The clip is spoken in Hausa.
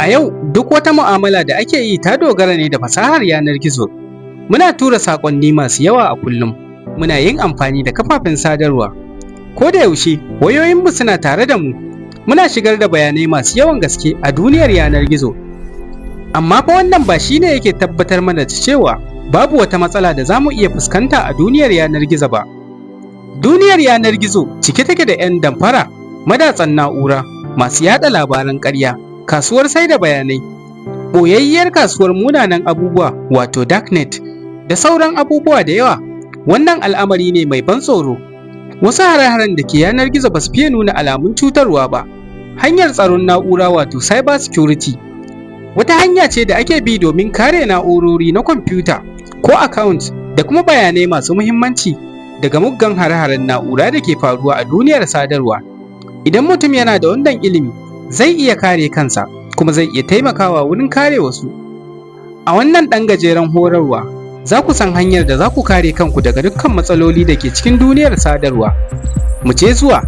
A yau duk wata mu'amala da ake yi ta dogara ne da fasahar yanar gizo. Muna tura saƙonni masu yawa a kullum, muna yin amfani da kafafen sadarwa. Ko da yaushe wayoyinmu suna tare da mu, muna shigar da bayanai masu yawan gaske a duniyar yanar gizo. Amma fa wannan ba shi ne yake tabbatar mana da cewa babu wata matsala da za mu iya fuskanta a duniyar yanar gizo ba. Duniyar yanar gizo cike take da 'yan damfara, madatsan na'ura, masu yaɗa labaran ƙarya, kasuwar saida bayanai, ɓoyayyiyar kasuwar munanan abubuwa wato darknet, da sauran abubuwa da yawa. Wannan al'amari ne mai ban tsoro. Wasu hare-haren da ke yanar gizo ba su fiye nuna alamun cutarwa ba. Hanyar tsaron na'ura wato cyber security wata hanya ce da ake bi domin kare na'urori na kwamfuta ko account da kuma bayanai masu muhimmanci daga muggan hare-haren na'ura da ke faruwa a duniyar sadarwa. Idan mutum yana da wannan ilimi, zai iya kare kansa kuma zai iya taimakawa wurin kare wasu. A wannan ɗan gajeren horarwa, za ku san hanyar da za ku kare kanku daga dukkan matsaloli da ke cikin duniyar sadarwa. Mu je zuwa.